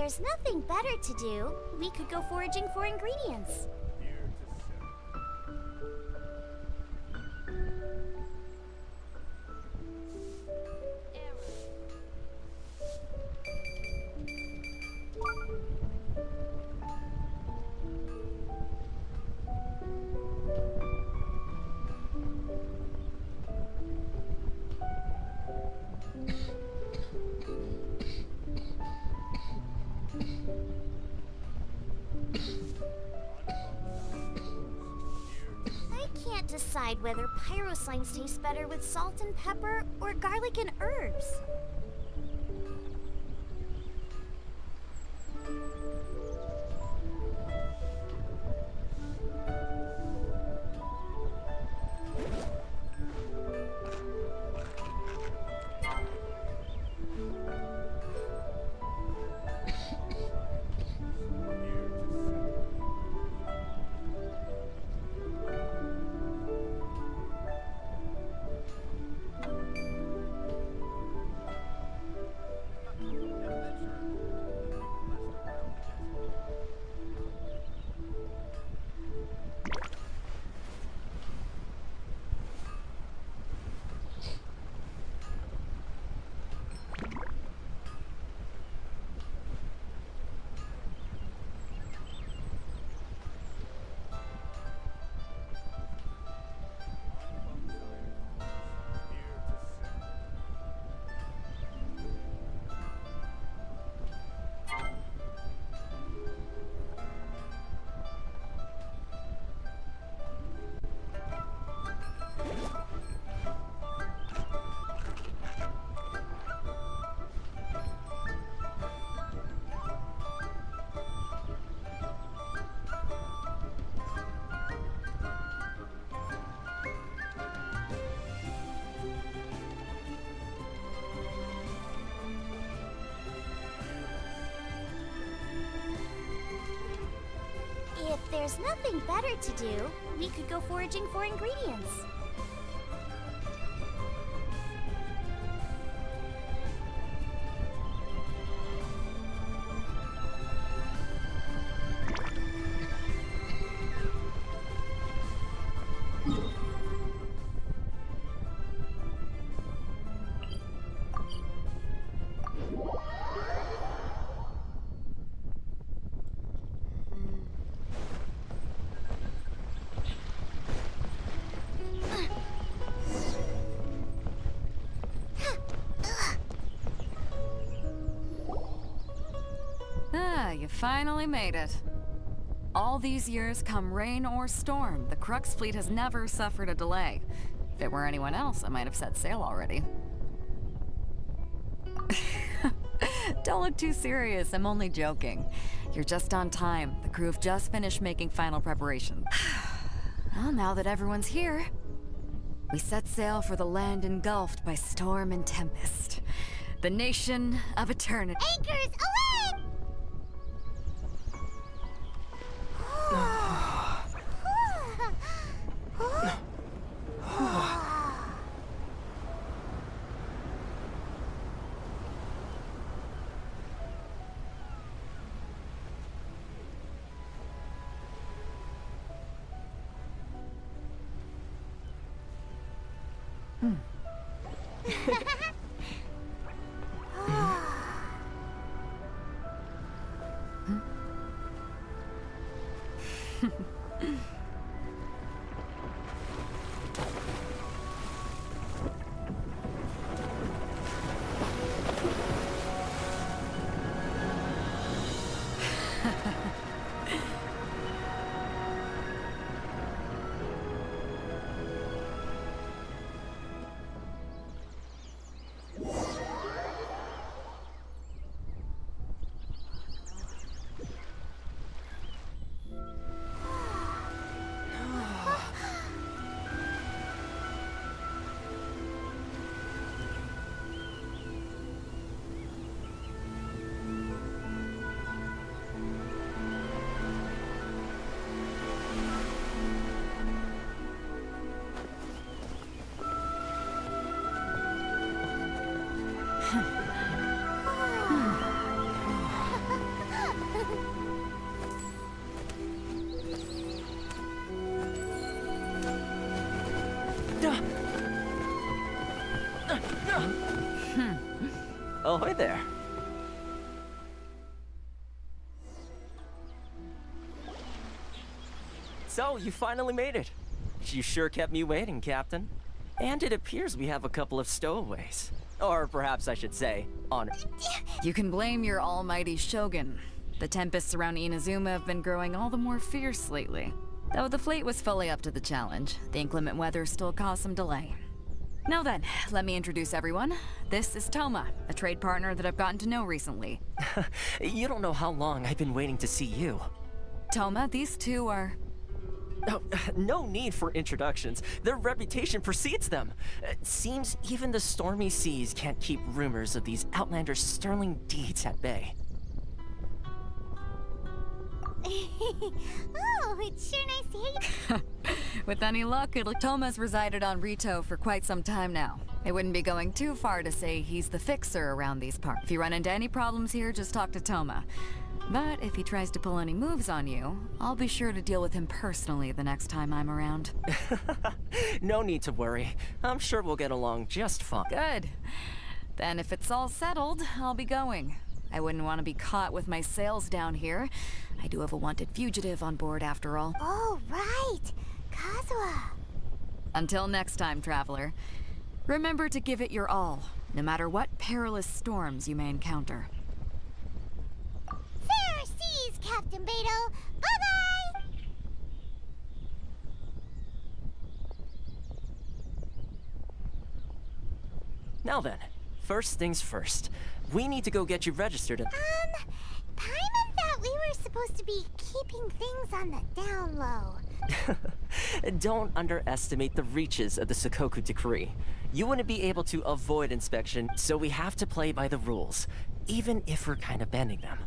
there's nothing better to do, we could go foraging for ingredients. I can't decide whether pyro slimes taste better with salt and pepper or garlic and herbs. If there's nothing better to do, we could go foraging for ingredients. You finally made it. All these years, come rain or storm, the Crux fleet has never suffered a delay. If it were anyone else, I might have set sail already. Don't look too serious, I'm only joking. You're just on time. The crew have just finished making final preparations. Well, now that everyone's here, we set sail for the land engulfed by storm and tempest. The nation of eternity. Anchors, away! Ahoy there. So, you finally made it. You sure kept me waiting, Captain. And it appears we have a couple of stowaways. Or perhaps I should say, honor. You can blame your almighty Shogun. The tempests around Inazuma have been growing all the more fierce lately. Though the fleet was fully up to the challenge, the inclement weather still caused some delay. Now then, let me introduce everyone. This is Toma, a trade partner that I've gotten to know recently. You don't know how long I've been waiting to see you. Toma, these two are... Oh, no need for introductions. Their reputation precedes them. Seems even the stormy seas can't keep rumors of these Outlanders' sterling deeds at bay. Oh, it's sure nice to hear you. With any luck, Toma's resided on Rito for quite some time now. It wouldn't be going too far to say he's the fixer around these parts. If you run into any problems here, just talk to Toma. But if he tries to pull any moves on you, I'll be sure to deal with him personally the next time I'm around. No need to worry. I'm sure we'll get along just fine. Good. Then if it's all settled, I'll be going. I wouldn't want to be caught with my sails down here. I do have a wanted fugitive on board after all. Oh, right. Kazuha. Until next time, traveler. Remember to give it your all, no matter what perilous storms you may encounter. Fair seas, Captain Beto. Bye-bye! Now then, first things first. We need to go get you registered at... Paimon thought we were supposed to be keeping things on the down low. Don't underestimate the reaches of the Sakoku Decree. You wouldn't be able to avoid inspection, so we have to play by the rules, even if we're kind of bending them.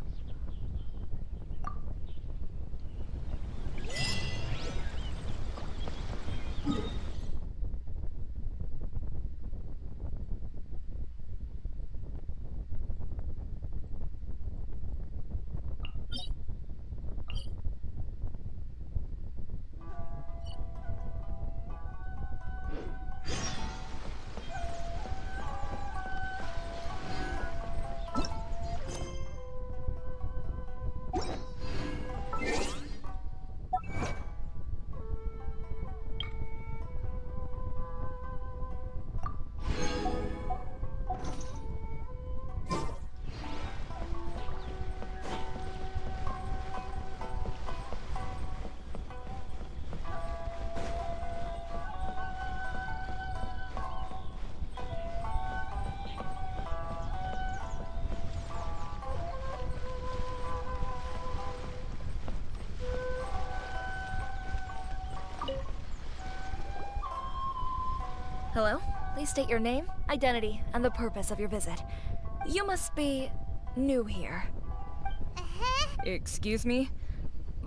Hello? Please state your name, identity, and the purpose of your visit. You must be new here. Excuse me?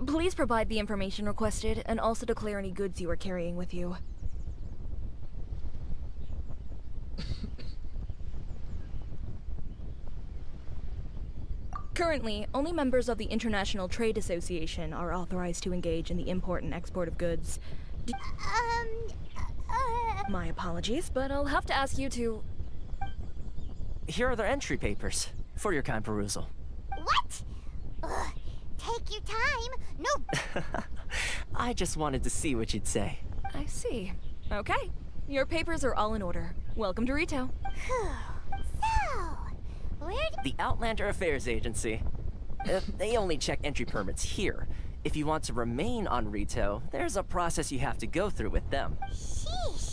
Please provide the information requested and also declare any goods you are carrying with you. Currently, only members of the International Trade Association are authorized to engage in the import and export of goods. My apologies, but I'll have to ask you to... Here are their entry papers, for your kind perusal. What? Ugh, take your time. No. I just wanted to see what you'd say. I see. Okay. Your papers are all in order. Welcome to Rito. So, where The Outlander Affairs Agency. They only check entry permits here. If you want to remain on Rito, there's a process you have to go through with them. Sheesh.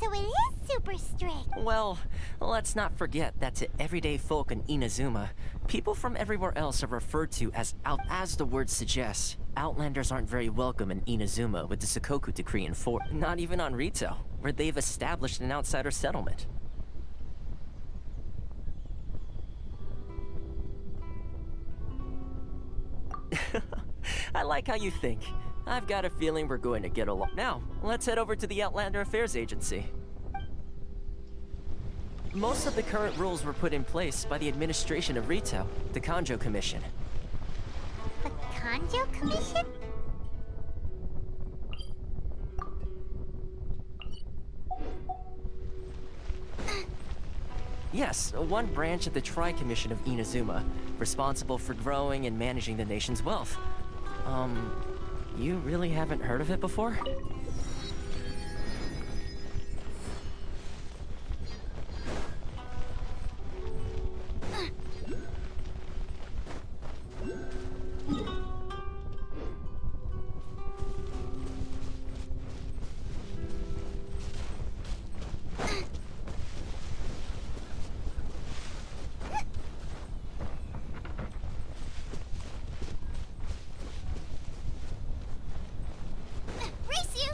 So it is super strict. Well, let's not forget that to everyday folk in Inazuma, people from everywhere else are referred to as as the word suggests. Outlanders aren't very welcome in Inazuma with the Sakoku Decree in force. Not even on Rito, where they've established an outsider settlement. I like how you think. I've got a feeling we're going to get along. Now, let's head over to the Outlander Affairs Agency. Most of the current rules were put in place by the administration of Rito, the Kanjo Commission. The Kanjo Commission? Yes, one branch of the Tri-Commission of Inazuma, responsible for growing and managing the nation's wealth. You really haven't heard of it before? Race you!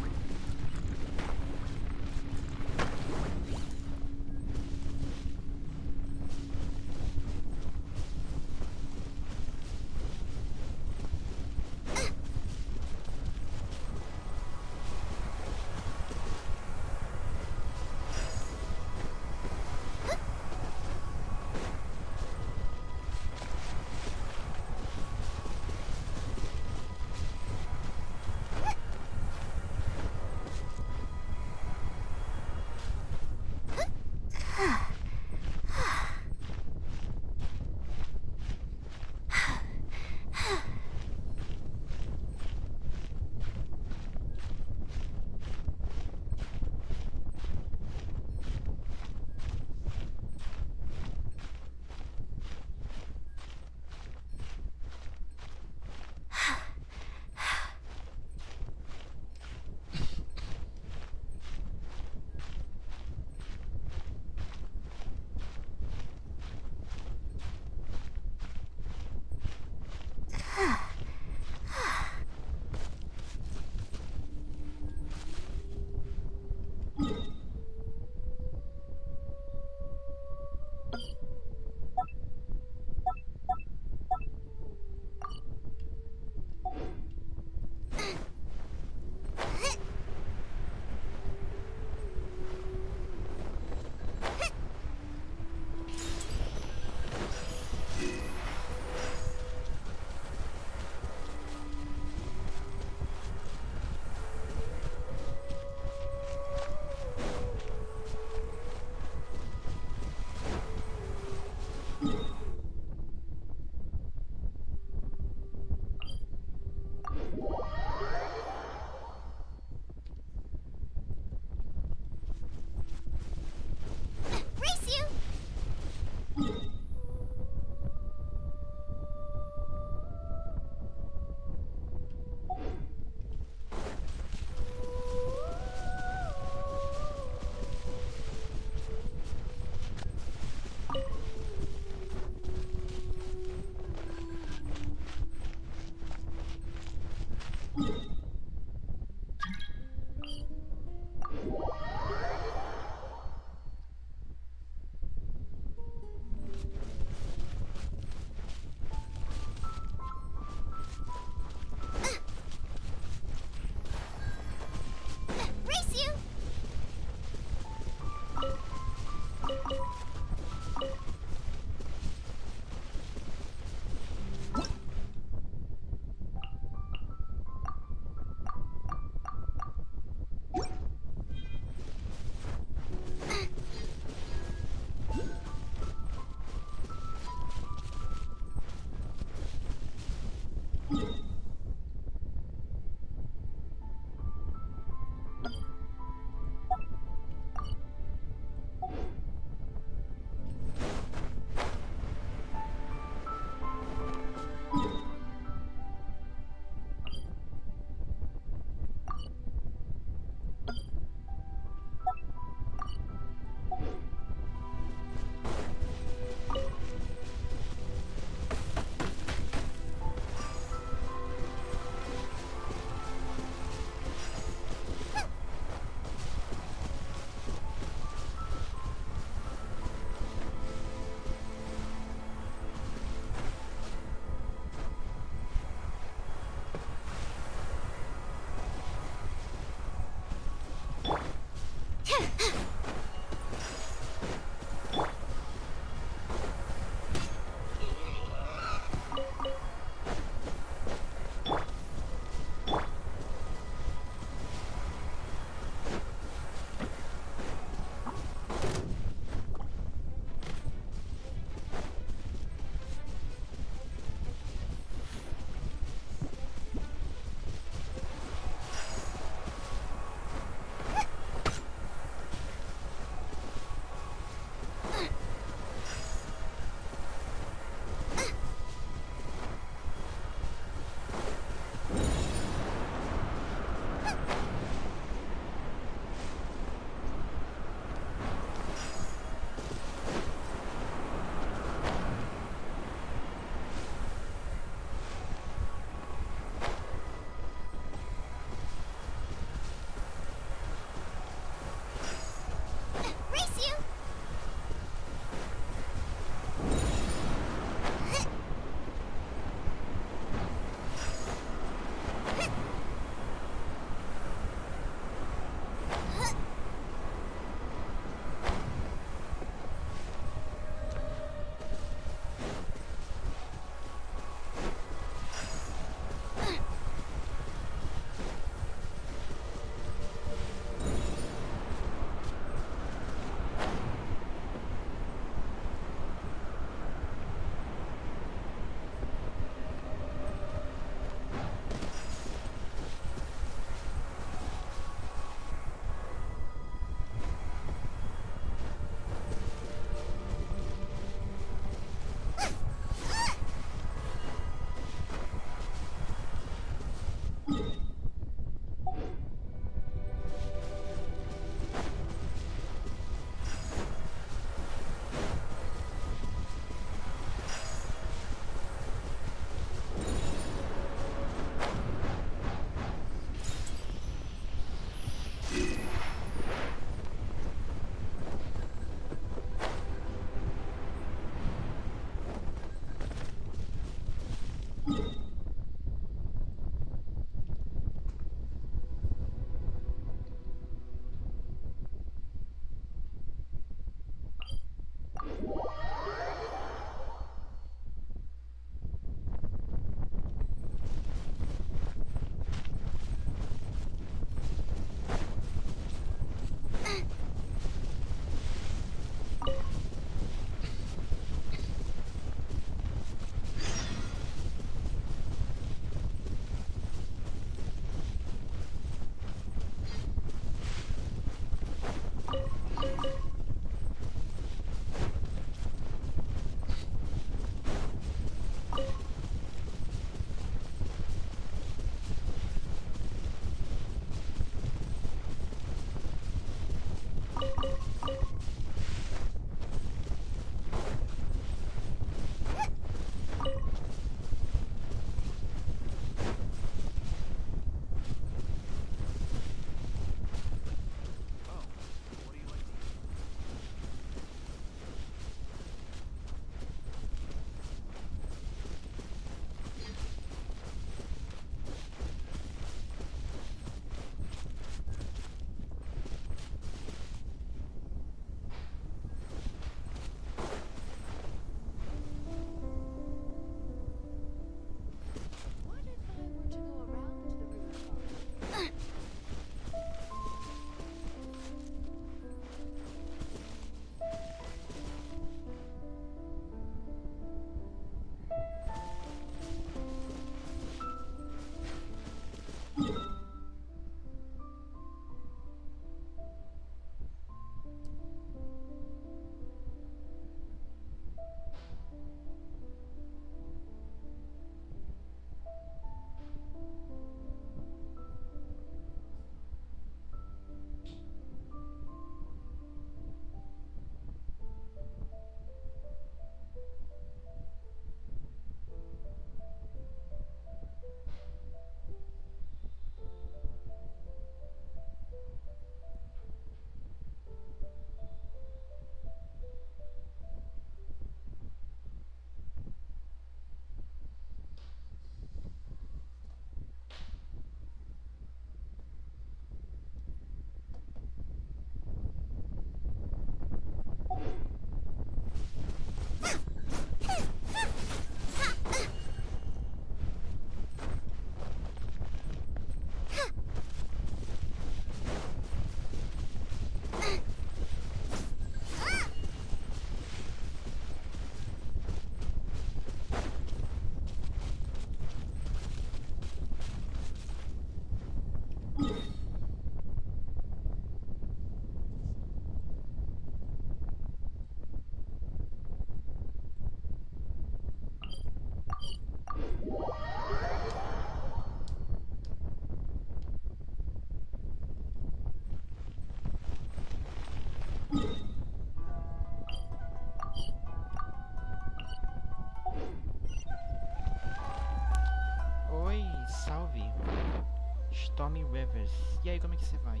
Stormy Rivers. E aí, como é que você vai?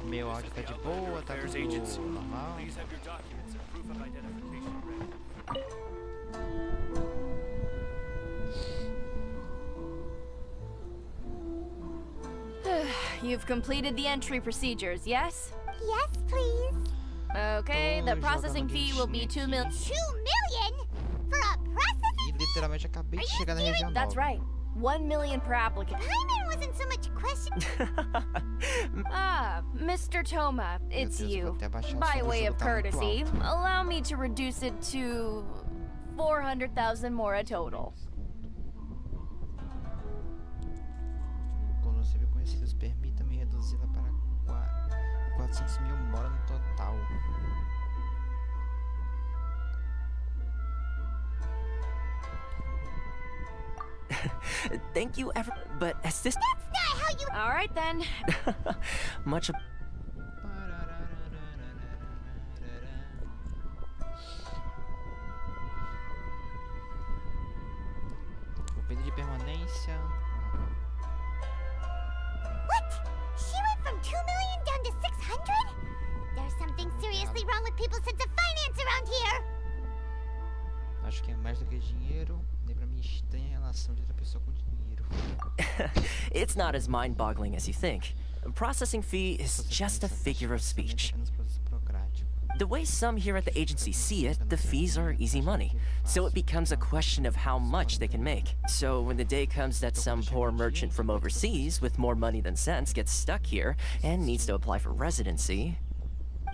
Meu áudio tá de boa, tá tudo normal. You've completed the entry procedures, yes? Yes, please. Okay, the Tô processing jogando fee will be Genshin 2 million. 2 million? For a processing? E literalmente acabei de chegar na região That's nova. right. 1 million per applicant. Paimon wasn't so much a question. Ah, Mr. Toma, it's Deus, eu vou you. até baixar o By som do way jogo, of tá muito courtesy, alto. allow me to reduce it to 400,000 more a total. Quando você viu conhecidos, permita-me reduzi-la para 400 mil mora no total. Thank you ever, but as this That's not how you. All right then. much of O pedido de permanência. What? She went from 2 million down to 600? There's something seriously wrong with people's sense of finance around here. Acho que é mais do que dinheiro. Lembra minha estranha relação de outra pessoa com dinheiro. it's not as mind-boggling as you think. A processing fee is just a figure of speech. Apenas processo burocrático. The way some here at the agency see it, the fees are easy money. So it becomes a question of how much they can make. So when the day comes that some poor merchant from overseas with more money than sense gets stuck here and needs to apply for residency,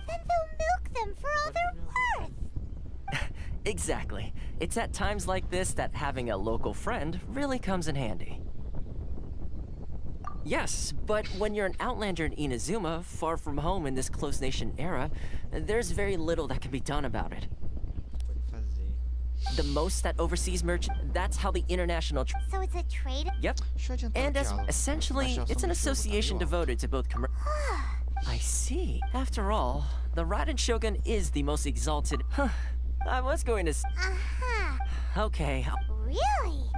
Then they'll milk them for all they're worth. exactly. It's at times like this that having a local friend really comes in handy. Yes, but when you're an outlander in Inazuma, far from home in this closed nation era, there's very little that can be done about it. Pode fazer. The most that overseas merchant, that's how the international So it's a trade? Yep. Deixa eu adiantar And o as diálogo. essentially, Baixar o it's som an do jogo, tá association meio alto. devoted to both I see. After all, the Raiden Shogun is the most exalted. Huh. I was going to. Uh-huh. Okay. Really?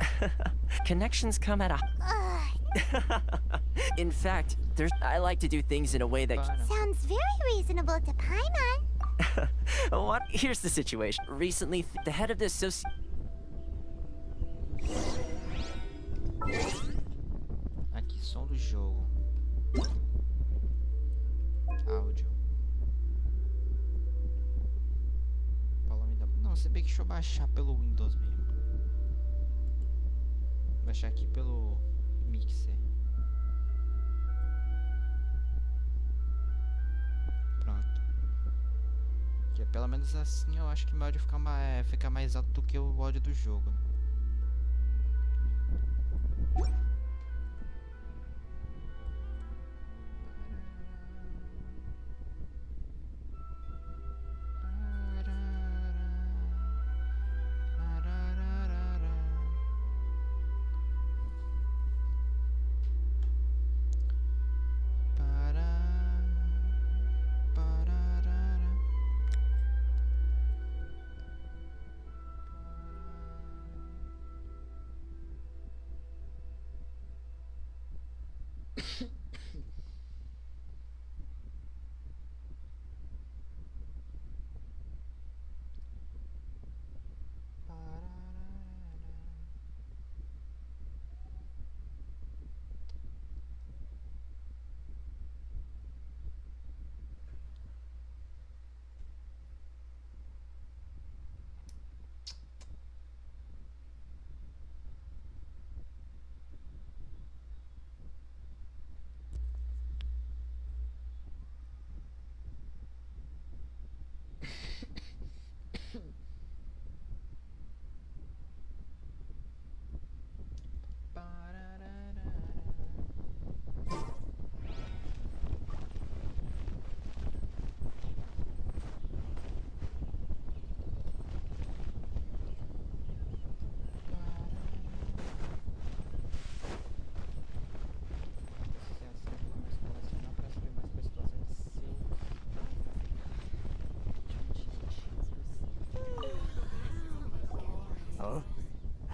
Connections come at a. Ugh. In fact, I like to do things in a way that. Para. Sounds very reasonable to Paimon. What? Here's the situation. Recently, the head of the Aqui, som do jogo. Áudio. Volume da... Não, se bem que deixa eu baixar pelo Windows mesmo. Baixar aqui pelo Mixer. Pronto. Que pelo menos assim eu acho que meu áudio fica mais alto do que o áudio do jogo. Né?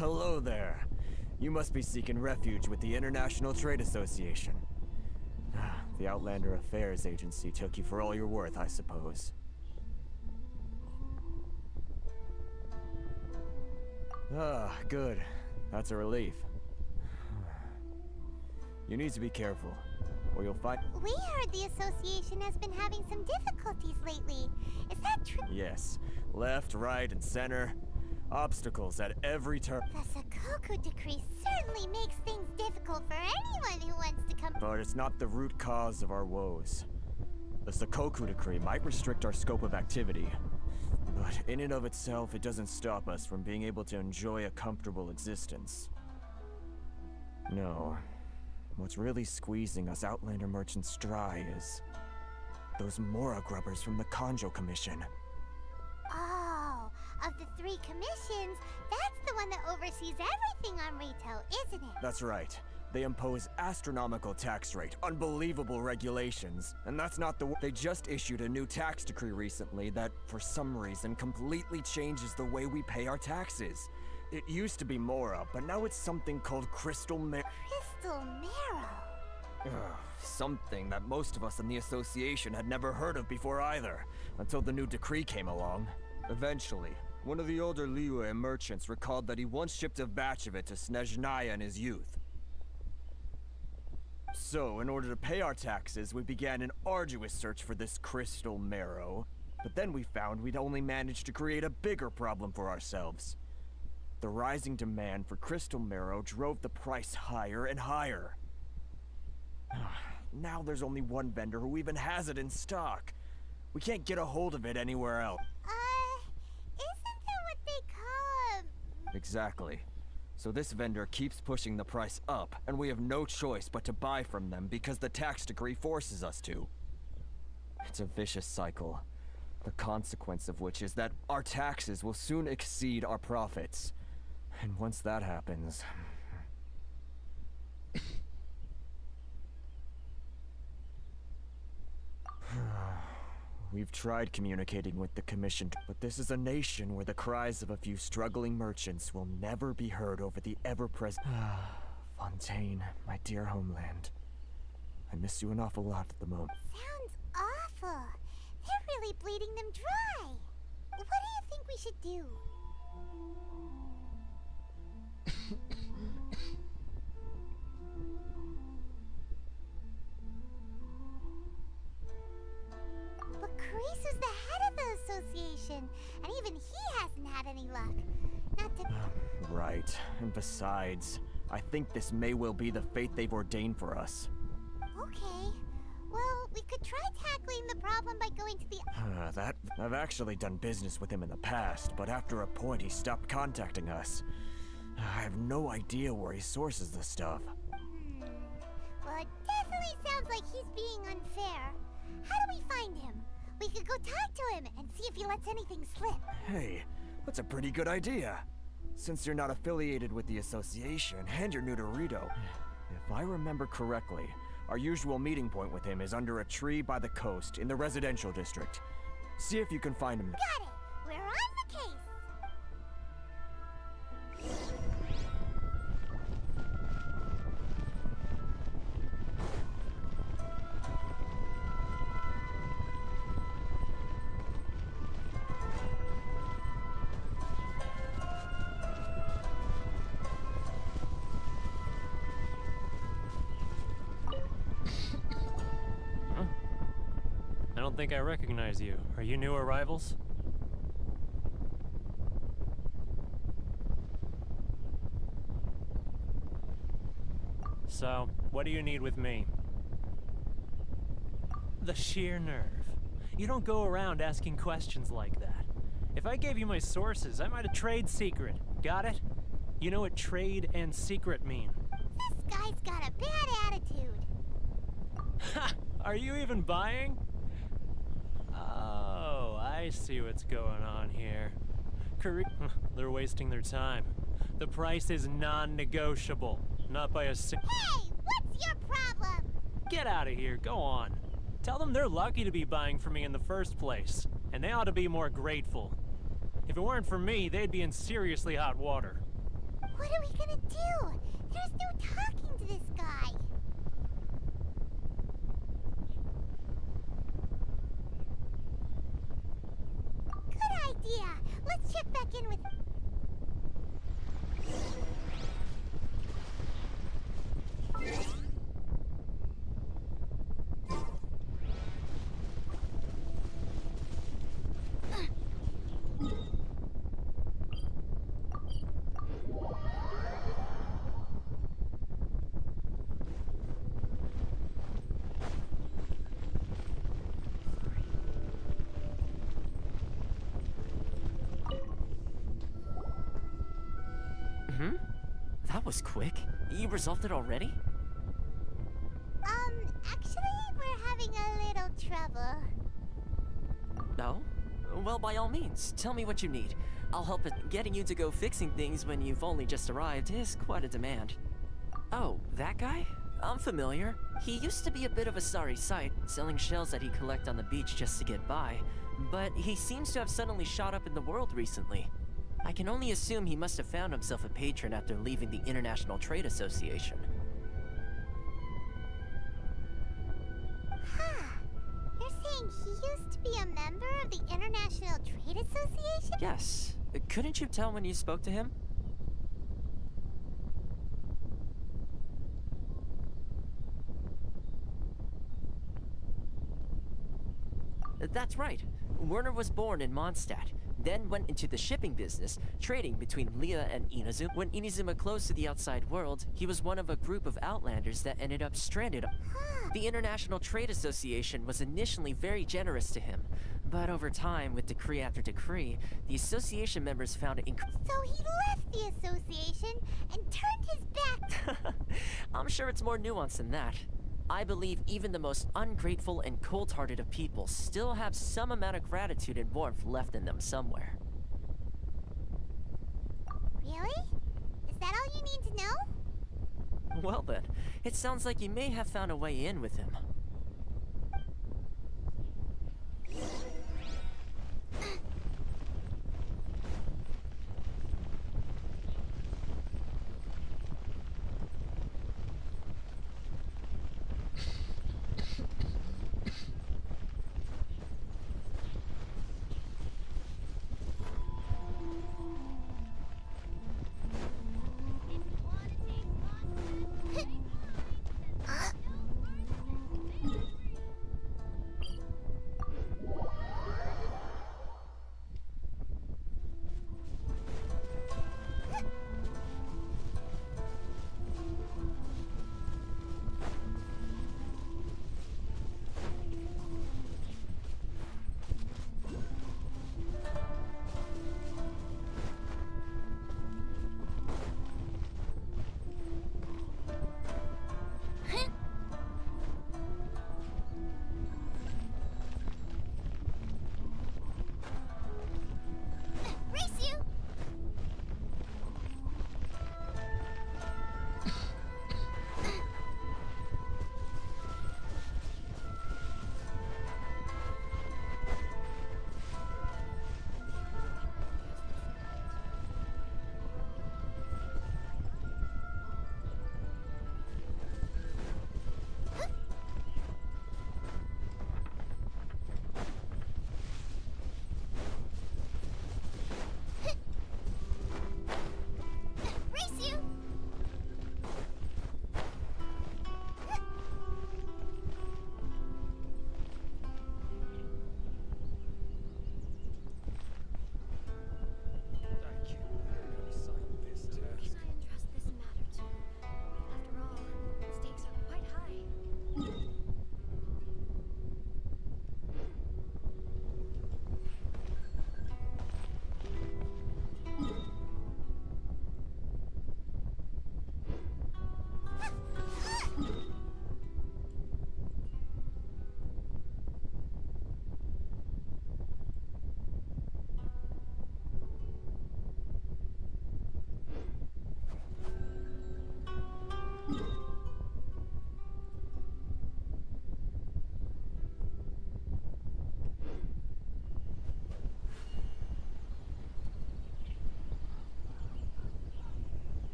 Hello there. You must be seeking refuge with the International Trade Association. The Outlander Affairs Agency took you for all you're worth, I suppose. Ah, good. That's a relief. You need to be careful, or you'll find— We heard the association has been having some difficulties lately. Is that true? Yes. Left, right, and center. Obstacles at every turn. The Sakoku decree certainly makes things difficult for anyone who wants to come. But it's not the root cause of our woes. The Sakoku decree might restrict our scope of activity, but in and of itself, it doesn't stop us from being able to enjoy a comfortable existence. No. What's really squeezing us Outlander merchants dry is those Mora grubbers from the Kanjo Commission. Oh, of the 3 commissions, that's the one that oversees everything on retail, isn't it? That's right. They impose astronomical tax rate, unbelievable regulations, and that's not the— They just issued a new tax decree recently that, for some reason, completely changes the way we pay our taxes. It used to be Mora, but now it's something called Crystal Crystal Marrow. Something that most of us in the association had never heard of before either, until the new decree came along. Eventually, one of the older Liyue merchants recalled that he once shipped a batch of it to Snezhnaya in his youth. So, in order to pay our taxes, we began an arduous search for this crystal marrow. But then we found we'd only managed to create a bigger problem for ourselves. The rising demand for crystal marrow drove the price higher and higher. Now there's only one vendor who even has it in stock. We can't get a hold of it anywhere else. Isn't that what they call Exactly. So this vendor keeps pushing the price up, and we have no choice but to buy from them because the tax decree forces us to. It's a vicious cycle, the consequence of which is that our taxes will soon exceed our profits. And once that happens... We've tried communicating with the Commission, but this is a nation where the cries of a few struggling merchants will never be heard over the ever-present... Fontaine, my dear homeland. I miss you an awful lot at the moment. Sounds awful. They're really bleeding them dry. What do you think we should do? But Carice is the head of the association, and even he hasn't had any luck. Not to... Right. And besides, I think this may well be the fate they've ordained for us. Okay. Well, we could try tackling the problem by going to the... I've actually done business with him in the past, but after a point he stopped contacting us. I have no idea where he sources the stuff. Well, it definitely sounds like he's being unfair. How do we find him? We could go talk to him and see if he lets anything slip. Hey, that's a pretty good idea. Since you're not affiliated with the association and you're new to Rito, if I remember correctly, our usual meeting point with him is under a tree by the coast in the residential district. See if you can find him. Got it! We're on the case! I don't think I recognize you. Are you new arrivals? So, what do you need with me? The sheer nerve. You don't go around asking questions like that. If I gave you my sources, I might a trade secret. Got it? You know what trade and secret mean. This guy's got a bad attitude. Ha! Are you even buying? Oh, I see what's going on here. They're wasting their time. The price is non-negotiable. Not by a Hey, what's your problem? Get out of here, go on. Tell them they're lucky to be buying from me in the first place, and they ought to be more grateful. If it weren't for me, they'd be in seriously hot water. What are we gonna do? There's no talking to this guy. Good idea. Let's check back in with... That was quick. You resolved it already? Actually, we're having a little trouble. No? Well, by all means, tell me what you need. I'll help it. Getting you to go fixing things when you've only just arrived is quite a demand. Oh, that guy? I'm familiar. He used to be a bit of a sorry sight, selling shells that he'd collect on the beach just to get by. But he seems to have suddenly shot up in the world recently. I can only assume he must have found himself a patron after leaving the International Trade Association. Huh. You're saying he used to be a member of the International Trade Association? Yes. Couldn't you tell when you spoke to him? That's right. Werner was born in Mondstadt, then went into the shipping business, trading between Leah and Inazuma. When Inazuma closed to the outside world, he was one of a group of outlanders that ended up stranded. The International Trade Association was initially very generous to him, but over time, with decree after decree, the association members found it So he left the association and turned his back. I'm sure it's more nuanced than that. I believe even the most ungrateful and cold-hearted of people still have some amount of gratitude and warmth left in them somewhere. Really? Is that all you need to know? Well then, it sounds like you may have found a way in with him.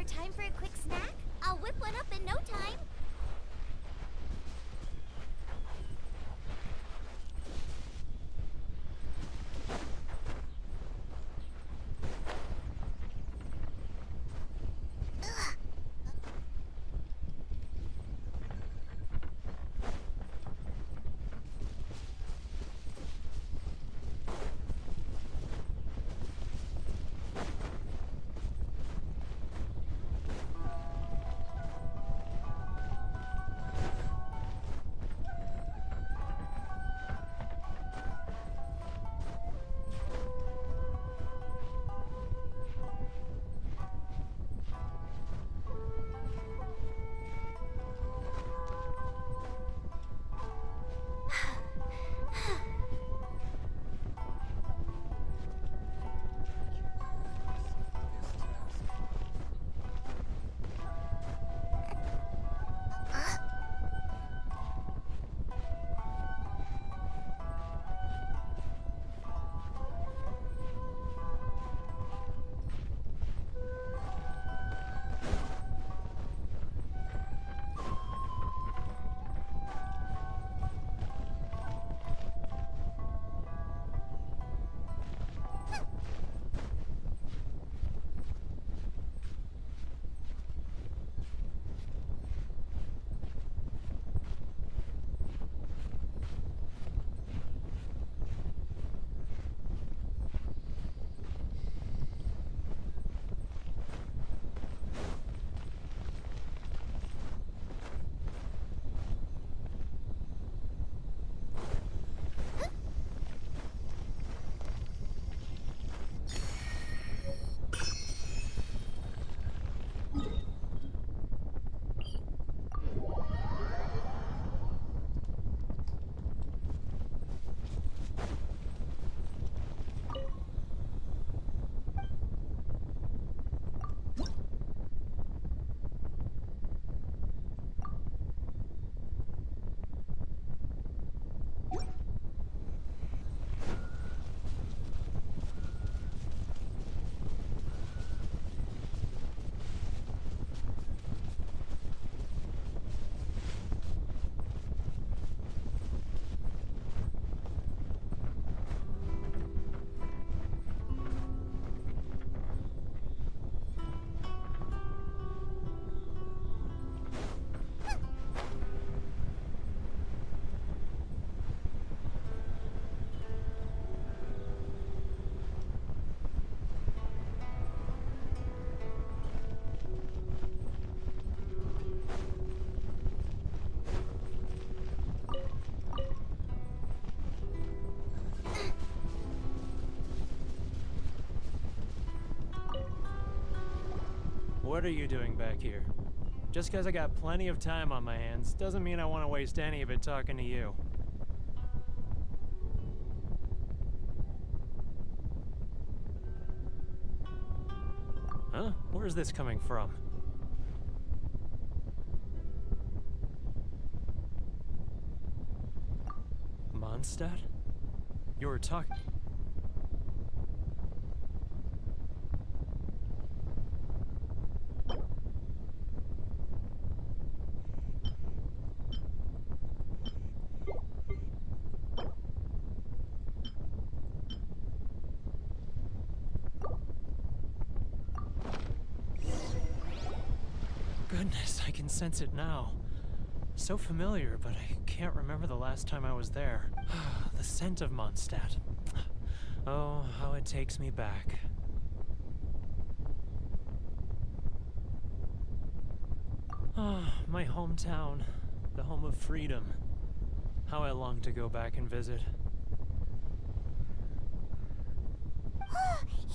time for a quick snack? I'll whip one up in no time. What are you doing back here? Just because I got plenty of time on my hands doesn't mean I want to waste any of it talking to you. Huh? Where's this coming from? Mondstadt? You were talking... Goodness, I can sense it now. So familiar, but I can't remember the last time I was there. The scent of Mondstadt. Oh, how it takes me back. Ah, my hometown. The home of freedom. How I long to go back and visit.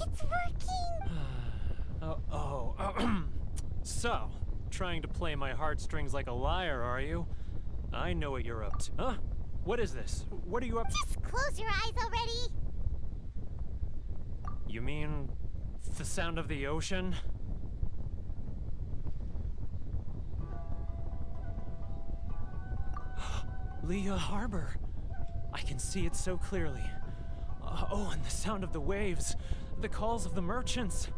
It's working! So, trying to play my heartstrings like a liar, are you? I know what you're up to. Huh? What is this? What are you up to? Just close your eyes already! You mean the sound of the ocean? Leah Harbor. I can see it so clearly. Oh, and the sound of the waves. The calls of the merchants.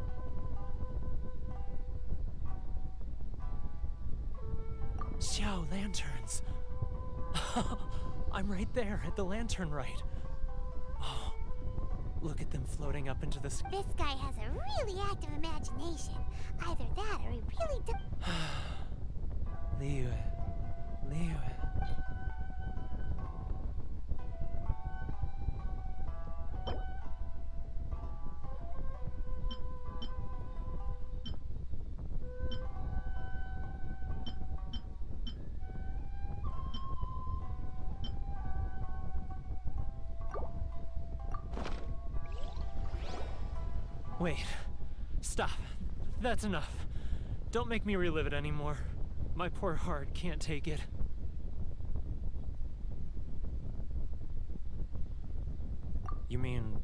Xiao lanterns. I'm right there at the lantern right. Oh, look at them floating up into the sky. This guy has a really active imagination. Either that or he really does. Liu. Wait. Stop. That's enough. Don't make me relive it anymore. My poor heart can't take it. You mean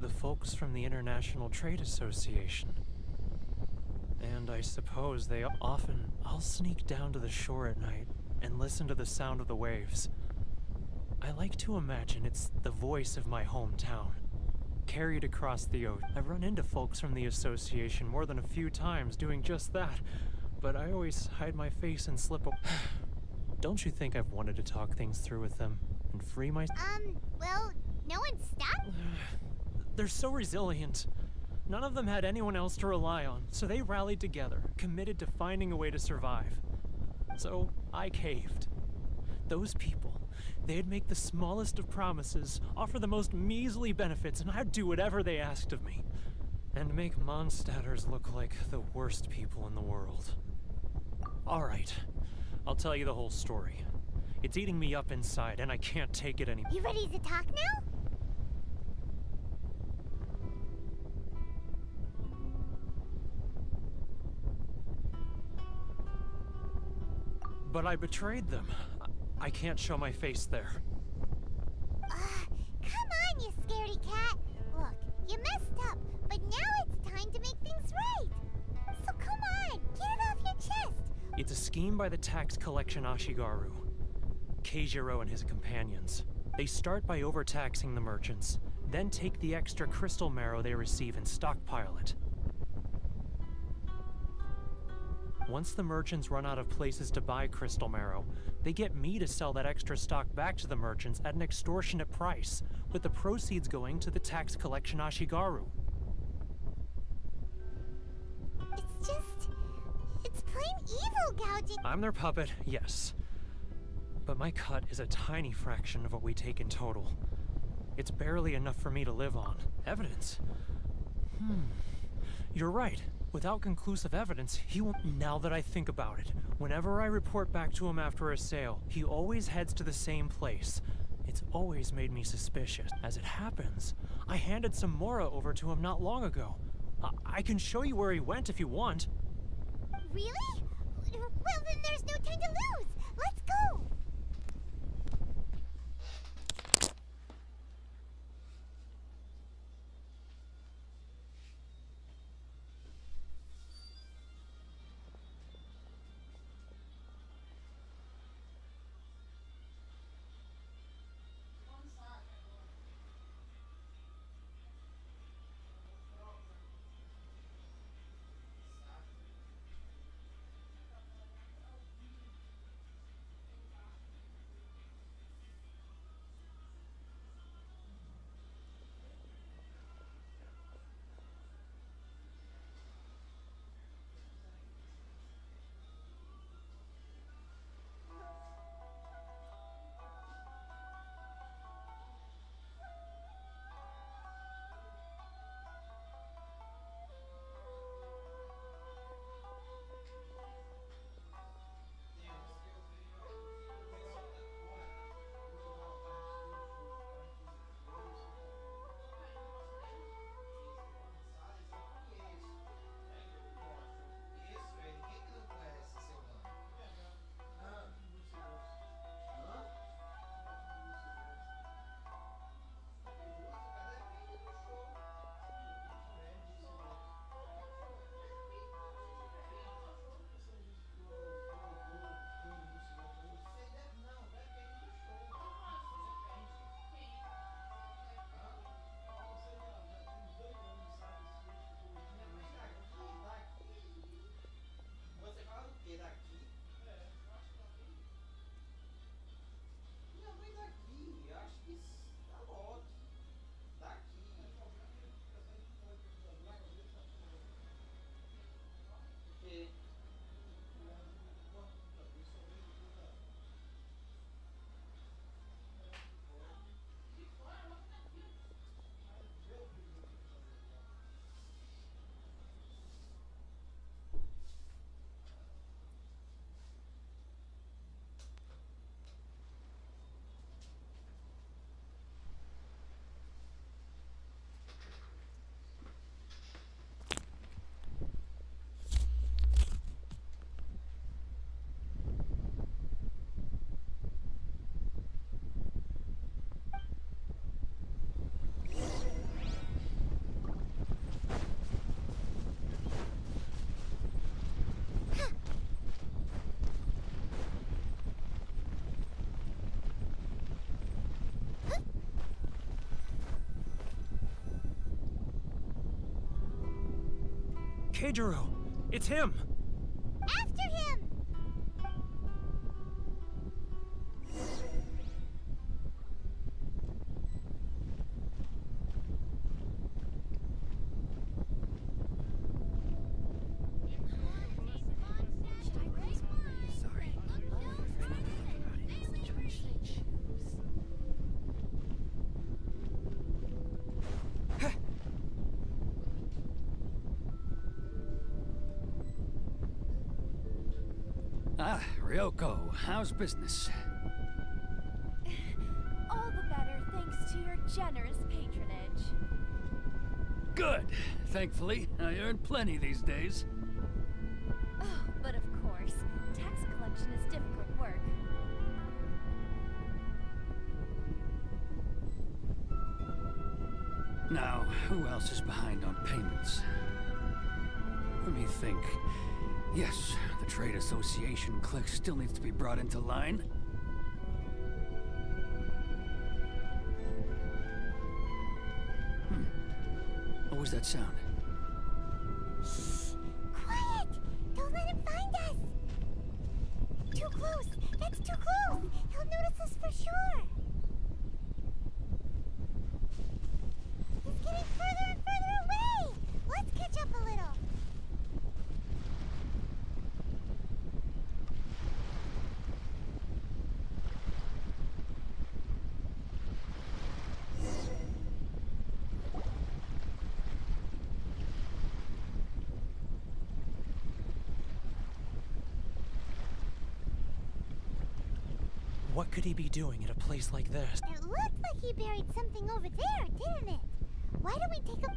the folks from the International Trade Association? And I suppose I'll sneak down to the shore at night and listen to the sound of the waves. I like to imagine it's the voice of my hometown, carried across the ocean. I've run into folks from the association more than a few times doing just that, but I always hide my face and slip away. Don't you think I've wanted to talk things through with them and free myself? Well, no one stopped? They're so resilient. None of them had anyone else to rely on, so they rallied together, committed to finding a way to survive. So I caved. Those people, they'd make the smallest of promises, offer the most measly benefits, and I'd do whatever they asked of me. And make Mondstadters look like the worst people in the world. Alright, I'll tell you the whole story. It's eating me up inside, and I can't take it anymore. You ready to talk now? But I betrayed them. I can't show my face there. Come on, you scaredy cat. Look, you messed up, but now it's time to make things right. So come on, get it off your chest. It's a scheme by the tax collection Ashigaru. Keijiro and his companions. They start by overtaxing the merchants, then take the extra crystal marrow they receive and stockpile it. Once the merchants run out of places to buy crystal marrow, they get me to sell that extra stock back to the merchants at an extortionate price, with the proceeds going to the tax collection Ashigaru. It's plain evil gouging. I'm their puppet, yes. But my cut is a tiny fraction of what we take in total. It's barely enough for me to live on. Evidence? You're right. Without conclusive evidence, he won't. Now that I think about it, whenever I report back to him after a sale, he always heads to the same place. It's always made me suspicious. As it happens, I handed some Mora over to him not long ago. I can show you where he went if you want. Really? Well, then there's no time to lose. Let's go. Keijiro! It's him! After him! Ah, Ryoko, how's business? All the better thanks to your generous patronage. Good. Thankfully, I earn plenty these days. Oh, but of course, tax collection is difficult work. Now, who else is behind on payments? Let me think. Yes, the Trade Association clique still needs to be brought into line. What was that sound? Shh! Quiet! Don't let him find us! Too close! That's too close! He'll notice us for sure! He's getting further and further away! Let's catch up a little! What could he be doing at a place like this? It looked like he buried something over there, didn't it? Why don't we take a...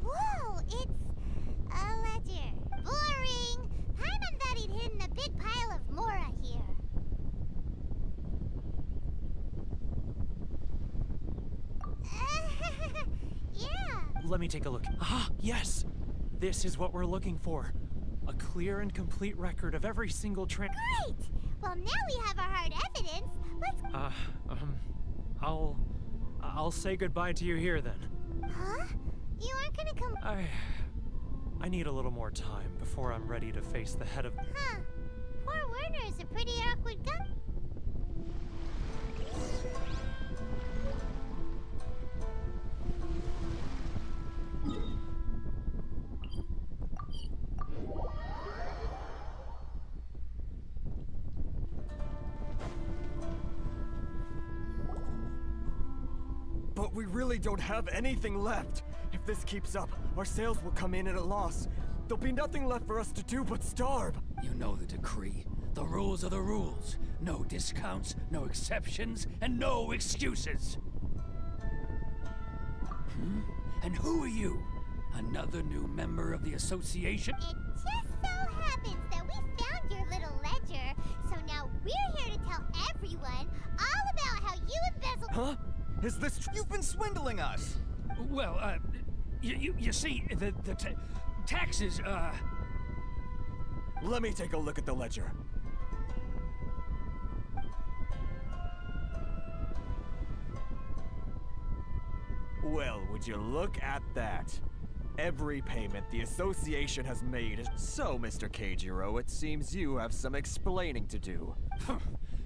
Whoa, it's a ledger. Boring! Paimon thought he'd hidden a big pile of Mora here. Yeah. Let me take a look. Ah, yes! This is what we're looking for. A clear and complete record of every single Great! Well, now we have our hard evidence. Let's... I'll say goodbye to you here then. Huh? You aren't gonna come... I need a little more time before I'm ready to face the head of... Huh. Poor Werner is a pretty awkward guy. But we really don't have anything left. If this keeps up, our sales will come in at a loss. There'll be nothing left for us to do but starve. You know the decree. The rules are the rules. No discounts, no exceptions, and no excuses. And who are you? Another new member of the association? It just so happens that we found your little ledger, so now we're here to tell everyone all about how you embezzled... Huh? Is this You've been swindling us! Well, you see, the taxes, Let me take a look at the ledger. Well, would you look at that? Every payment the association has made is... So, Mr. Keijiro, it seems you have some explaining to do.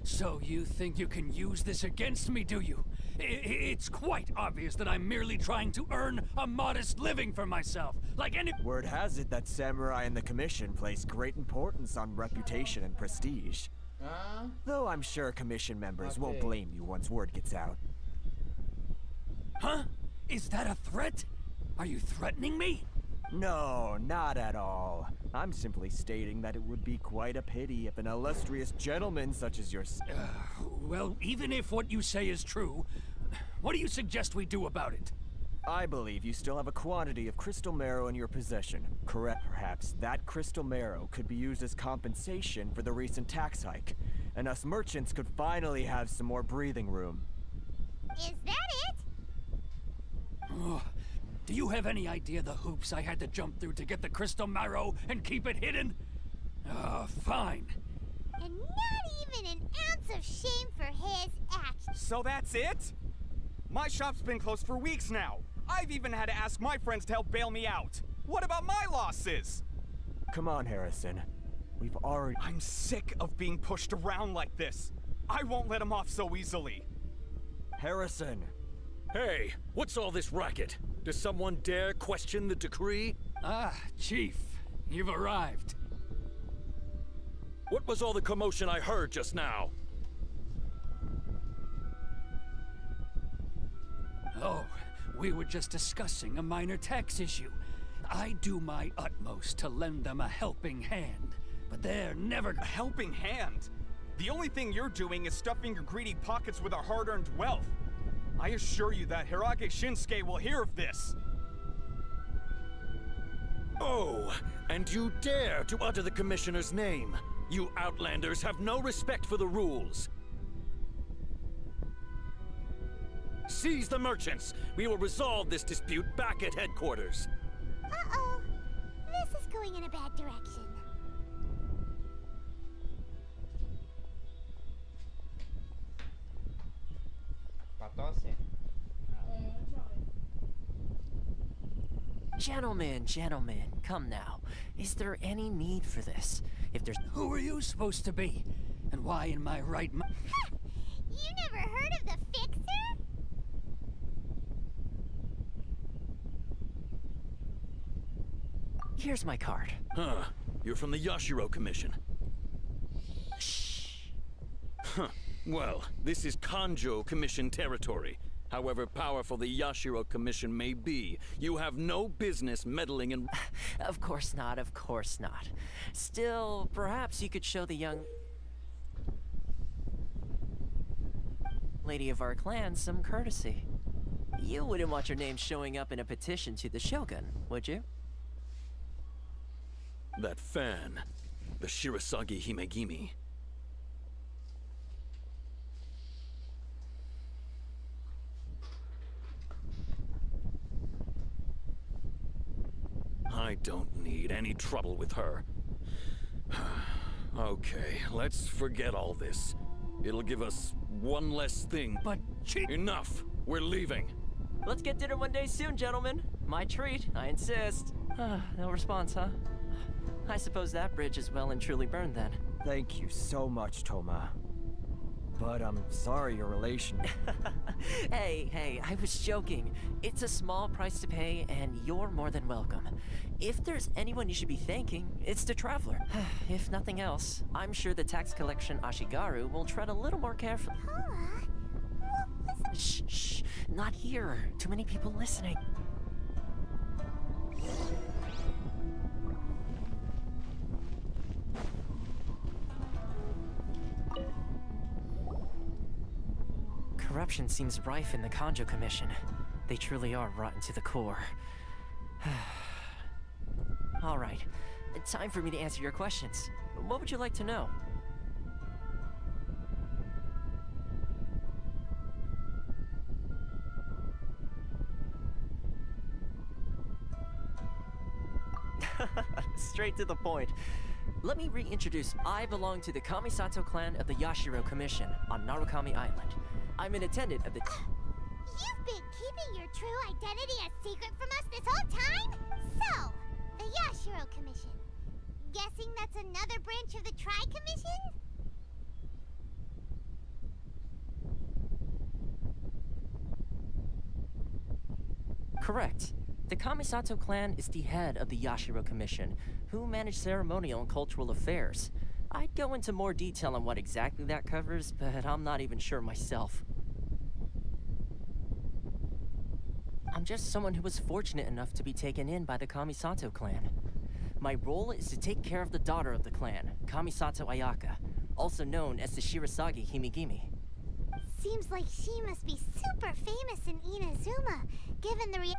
So you think you can use this against me, do you? It's quite obvious that I'm merely trying to earn a modest living for myself, like any— Word has it that Samurai and the Commission place great importance on reputation and prestige. Though I'm sure Commission members won't blame you once word gets out. Huh? Is that a threat? Are you threatening me? No, not at all. I'm simply stating that it would be quite a pity if an illustrious gentleman such as yourself... Well, even if what you say is true, what do you suggest we do about it? I believe you still have a quantity of crystal marrow in your possession. Correct, perhaps that crystal marrow could be used as compensation for the recent tax hike, and us merchants could finally have some more breathing room. Is that it? Oh, do you have any idea the hoops I had to jump through to get the crystal marrow and keep it hidden? Oh, fine. And not even an ounce of shame for his actions. So that's it? My shop's been closed for weeks now. I've even had to ask my friends to help bail me out. What about my losses? Come on, Harrison. We've already... I'm sick of being pushed around like this. I won't let him off so easily. Harrison! Hey, what's all this racket? Does someone dare question the decree? Ah, Chief, you've arrived. What was all the commotion I heard just now? Oh, we were just discussing a minor tax issue. I do my utmost to lend them a helping hand, but they're never... A helping hand? The only thing you're doing is stuffing your greedy pockets with our hard-earned wealth. I assure you that Hirage Shinsuke will hear of this. Oh, and you dare to utter the Commissioner's name. You Outlanders have no respect for the rules. Seize the merchants. We will resolve this dispute back at headquarters. Uh-oh. This is going in a bad direction. Gentlemen, come now. Is there any need for this? If there's... Who are you supposed to be? And why in my right mind? You never heard of the Fixer? Here's my card. Huh. You're from the Yashiro Commission. Shh. Huh. Well, this is Kanjo Commission territory. However powerful the Yashiro Commission may be, you have no business meddling in... Of course not, of course not. Still, perhaps you could show the young... lady of our clan some courtesy. You wouldn't want your name showing up in a petition to the Shogun, would you? That fan. The Shirasagi Himegimi. I don't need any trouble with her. Okay, let's forget all this. It'll give us one less thing. But Chief... Enough! We're leaving. Let's get dinner one day soon, gentlemen. My treat, I insist. No response, huh? I suppose that bridge is well and truly burned then. Thank you so much, Toma. But I'm sorry your relation... Hey, I was joking. It's a small price to pay, and you're more than welcome. If there's anyone you should be thanking, it's the Traveler. If nothing else, I'm sure the tax collection Ashigaru will tread a little more carefully. What was... Shh, not here. Too many people listening. Corruption seems rife in the Kanjo Commission. They truly are rotten to the core. All right, time for me to answer your questions. What would you like to know? Straight to the point. Let me reintroduce. I belong to the Kamisato clan of the Yashiro Commission on Narukami Island. I'm an attendant of the... You've been keeping your true identity a secret from us this whole time? So, the Yashiro Commission. Guessing that's another branch of the Tri-Commission? Correct. The Kamisato clan is the head of the Yashiro Commission, who manage ceremonial and cultural affairs. I'd go into more detail on what exactly that covers, but I'm not even sure myself. I'm just someone who was fortunate enough to be taken in by the Kamisato clan. My role is to take care of the daughter of the clan, Kamisato Ayaka, also known as the Shirasagi Himegimi. Seems like she must be super famous in Inazuma, given the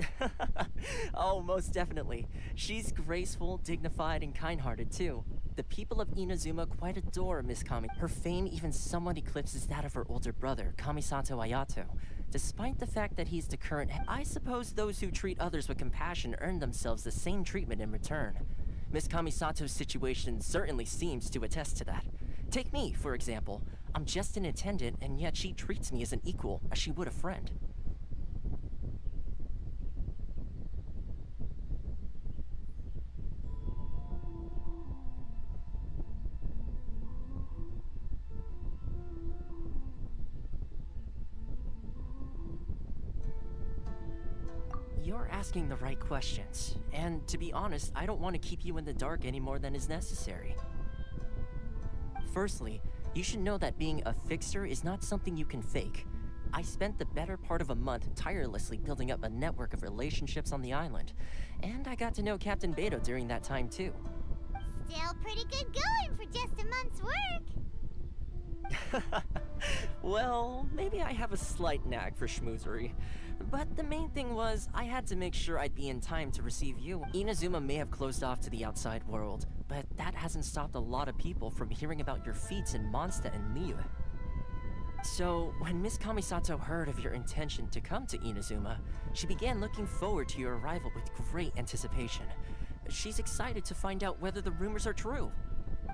Oh, most definitely. She's graceful, dignified, and kind-hearted, too. The people of Inazuma quite adore Miss Kami. Her fame even somewhat eclipses that of her older brother, Kamisato Ayato. Despite the fact that he's the current I suppose those who treat others with compassion earn themselves the same treatment in return. Miss Kamisato's situation certainly seems to attest to that. Take me, for example. I'm just an attendant, and yet she treats me as an equal, as she would a friend. You're asking the right questions, and to be honest, I don't want to keep you in the dark any more than is necessary. Firstly, you should know that being a fixer is not something you can fake. I spent the better part of a month tirelessly building up a network of relationships on the island, and I got to know Captain Beto during that time too. Still pretty good going for just a month's work. Well, maybe I have a slight knack for schmoozery. But the main thing was, I had to make sure I'd be in time to receive you. Inazuma may have closed off to the outside world, but that hasn't stopped a lot of people from hearing about your feats in Mondstadt and Liyue. So, when Miss Kamisato heard of your intention to come to Inazuma, she began looking forward to your arrival with great anticipation. She's excited to find out whether the rumors are true.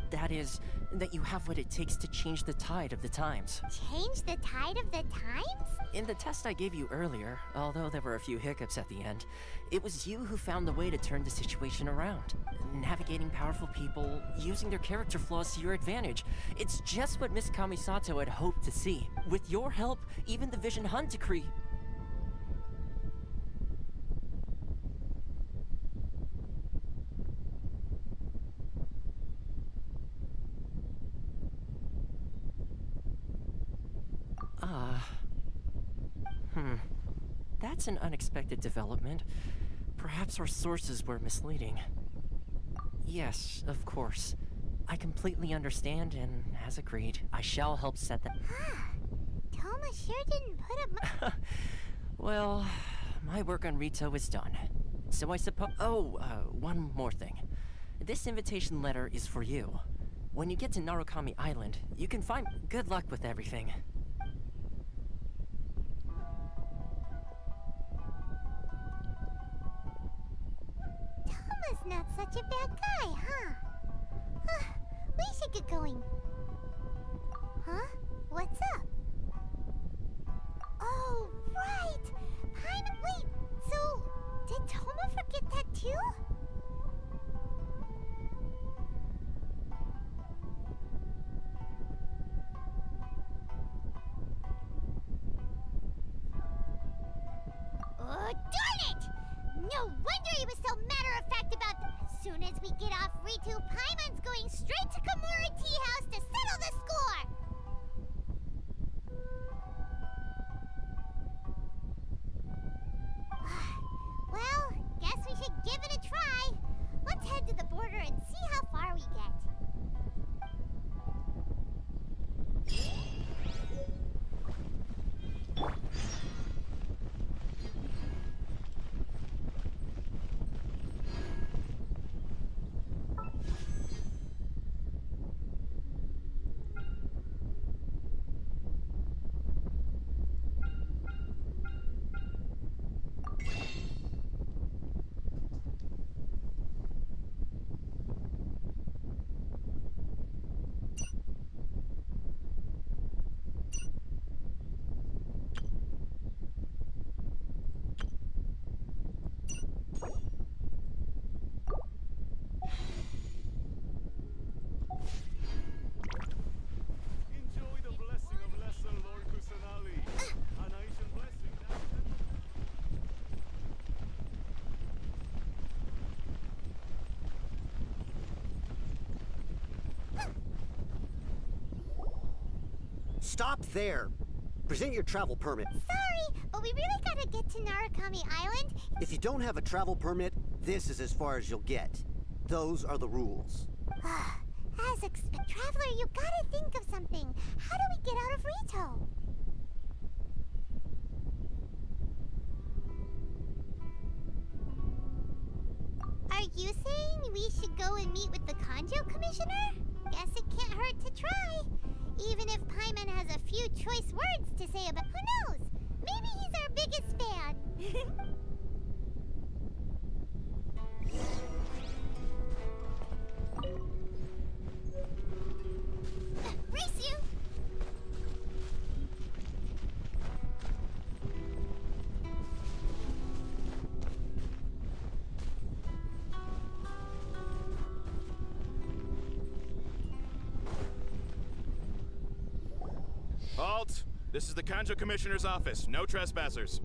That is, that you have what it takes to change the tide of the times. Change the tide of the times? In the test I gave you earlier, although there were a few hiccups at the end, it was you who found the way to turn the situation around. Navigating powerful people, using their character flaws to your advantage. It's just what Miss Kamisato had hoped to see. With your help, even the Vision Hunt decree... That's an unexpected development. Perhaps our sources were misleading. Yes, of course. I completely understand, and as agreed, I shall help set that. Toma sure didn't put up Well, my work on Rito is done. So I suppose. Oh, one more thing. This invitation letter is for you. When you get to Narukami Island, you can find. Good luck with everything. Toma's not such a bad guy, huh? We should get going. Huh? What's up? Oh, right! Wait, so did Toma forget that too? Oh, darn it! No wonder he was so matter-of-fact about as soon as we get off Ritu, Paimon's going straight to Komura Tea House to settle the score! Well, guess we should give it a try. Let's head to the border and see how far we get. Stop there! Present your travel permit. Sorry, but we really gotta get to Narukami Island. If you don't have a travel permit, this is as far as you'll get. Those are the rules. As expected. Traveler, you gotta think of something. How do we get out of Rito? Are you saying we should go and meet with the Kanjo Commissioner? Guess it can't hurt to try. Even if Paimon has a few choice words to say about... Who knows? Maybe he's our biggest fan. Halt! This is the Kanjo Commissioner's office. No trespassers.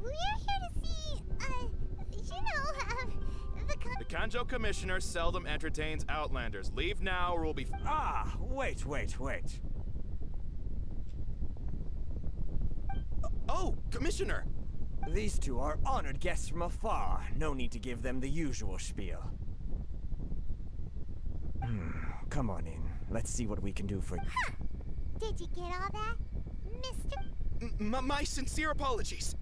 We're here to see, The Kanjo Commissioner seldom entertains Outlanders. Leave now or we'll be... Ah, wait. Oh, Commissioner! These two are honored guests from afar. No need to give them the usual spiel. Come on in. Let's see what we can do for you. Huh. Did you get all that, Mr. My sincere apologies.